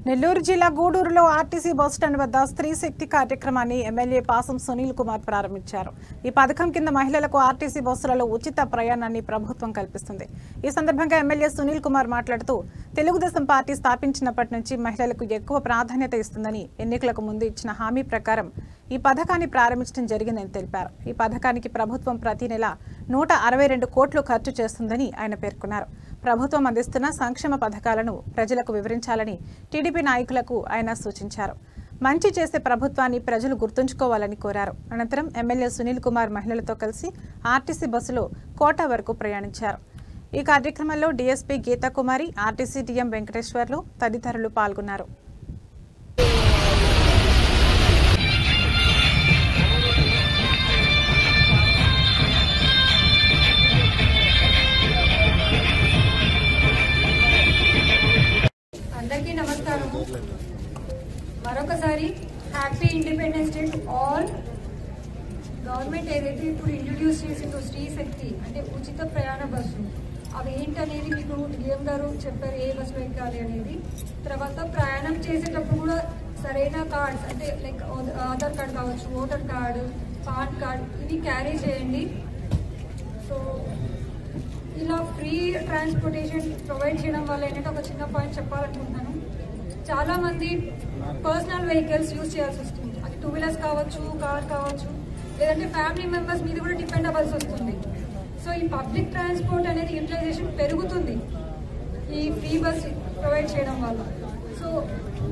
నెల్లూరు జిల్లా గూడూరులో RTC bus stand వద్ద స్త్రీ శక్తి కార్యక్రమాన్ని ఎమ్మెల్యే పాసం సునీల్ కుమార్ ప్రారంభించారు. ఈ పథకం కింద మహిళలకు ఆర్టీసీ బస్సులలో ఉచిత ప్రయాణాన్ని ప్రభుత్వం కల్పిస్తుంది. ఈ సందర్భంగా ఎమ్మెల్యే సునీల్ కుమార్ మాట్లాడుతూ తెలుగుదేశం పార్టీ స్థాపించినప్పటి నుంచి మహిళలకు ఎక్కువ ప్రాధాన్యత ఇస్తుందని, ఎన్నికలకు ముందు ఇచ్చిన హామీ ప్రకారం ఈ పథకాన్ని ప్రారంభించడం జరిగిందని తెలిపారు. ఈ పథకానికి ప్రభుత్వం ప్రతి నెల 162 కోట్లు ఖర్చు చేస్తుందని ఆయన పేర్కొన్నారు. ప్రభుత్వం అందిస్తున్న సంక్షేమ పథకాలను ప్రజలకు వివరించాలని టీడీపీ నాయకులకు ఆయన సూచించారు. మంచి చేసే ప్రభుత్వాన్ని ప్రజలు గుర్తుంచుకోవాలని కోరారు. అనంతరం ఎమ్మెల్యే సునీల్ కుమార్ మహిళలతో కలిసి ఆర్టీసీ బస్సులో కోట వరకు ప్రయాణించారు. ఈ కార్యక్రమంలో DSP Geetha Kumari, RTC DM Venkateswarlu తదితరులు పాల్గొన్నారు. అందరికీ నమస్కారము. మరొకసారి happy independence day to all. Government ఏదైతే ఇప్పుడు ఇంట్రడ్యూస్ చేసిందో స్త్రీ శక్తి అంటే ఉచిత ప్రయాణ బస్సు, అవి ఏంటనేది మీకు డిఎం గారు చెప్పారు, ఏ బస్సులో ఎక్కాలి అనేది. తర్వాత ప్రయాణం చేసేటప్పుడు కూడా సరైన కార్డ్స్ అంటే లైక్ ఆధార్ కార్డ్ కావచ్చు, ఓటర్ కార్డు, పాన్ కార్డ్ ఇవి క్యారీ చేయండి. సో ఇలా ఫ్రీ ట్రాన్స్పోర్టేషన్ ప్రొవైడ్ చేయడం వల్ల ఏంటంటే ఒక చిన్న పాయింట్ చెప్పాలనుకుంటున్నాను. చాలా మంది పర్సనల్ వెహికల్స్ యూజ్ చేయాల్సి వస్తుంది. అది 2 వీలర్స్ కావచ్చు, కార్ కావచ్చు, లేదంటే ఫ్యామిలీ మెంబర్స్ మీద కూడా డిపెండ్ అవ్వాల్సి వస్తుంది. సో ఈ పబ్లిక్ ట్రాన్స్పోర్ట్ అనేది యూటిలైజేషన్ పెరుగుతుంది ఈ ఫ్రీ బస్ ప్రొవైడ్ చేయడం వల్ల. సో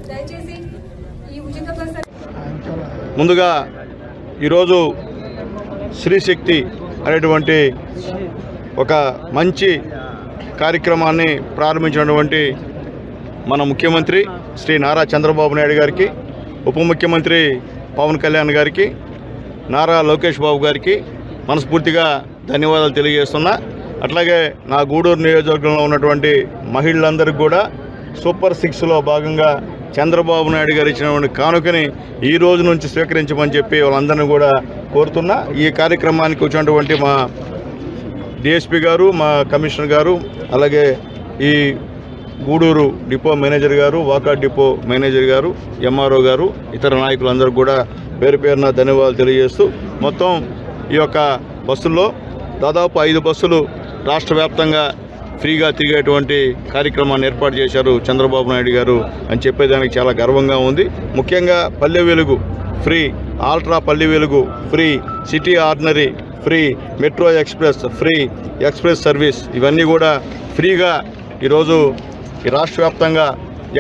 దయచేసి ఈ ఉచిత బస్ ముందుగా ఈరోజు శ్రీశక్తి అనేటువంటి ఒక మంచి కార్యక్రమాన్ని ప్రారంభించినటువంటి మన ముఖ్యమంత్రి శ్రీ నారా చంద్రబాబు నాయుడు గారికి, ఉప ముఖ్యమంత్రి పవన్ కళ్యాణ్ గారికి, నారా లోకేష్ బాబు గారికి మనస్ఫూర్తిగా ధన్యవాదాలు తెలియజేస్తున్నా. అట్లాగే నా గూడూరు నియోజకవర్గంలో ఉన్నటువంటి మహిళలందరికీ కూడా సూపర్ 6లో భాగంగా చంద్రబాబు నాయుడు గారు ఇచ్చినటువంటి కానుకని ఈ రోజు నుంచి స్వీకరించమని చెప్పి వాళ్ళందరినీ కూడా కోరుతున్నా. ఈ కార్యక్రమానికి వచ్చినటువంటి మా డిఎస్పీ గారు, మా కమిషనర్ గారు, అలాగే ఈ గూడూరు డిపో మేనేజర్ గారు, వాకా డిపో మేనేజర్ గారు, ఎంఆర్ఓ గారు, ఇతర నాయకులందరూ కూడా పేరు పేరున ధన్యవాదాలు తెలియజేస్తూ, మొత్తం ఈ యొక్క బస్సుల్లో దాదాపు 5 బస్సులు రాష్ట్ర వ్యాప్తంగా ఫ్రీగా తిరిగేటువంటి కార్యక్రమాన్ని ఏర్పాటు చేశారు చంద్రబాబు నాయుడు గారు అని చెప్పేదానికి చాలా గర్వంగా ఉంది. ముఖ్యంగా Palle Velugu free, ultra Palle Velugu free, city ordinary free, metro express free, express service ఇవన్నీ కూడా ఫ్రీగా ఈరోజు ఈ రాష్ట్ర వ్యాప్తంగా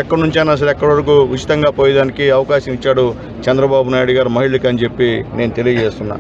ఎక్కడి నుంచైనా సరే ఎక్కడి వరకు ఉచితంగా పోయేదానికి అవకాశం ఇచ్చాడు చంద్రబాబు నాయుడు గారు మహిళలకు అని చెప్పి నేను తెలియజేస్తున్నా.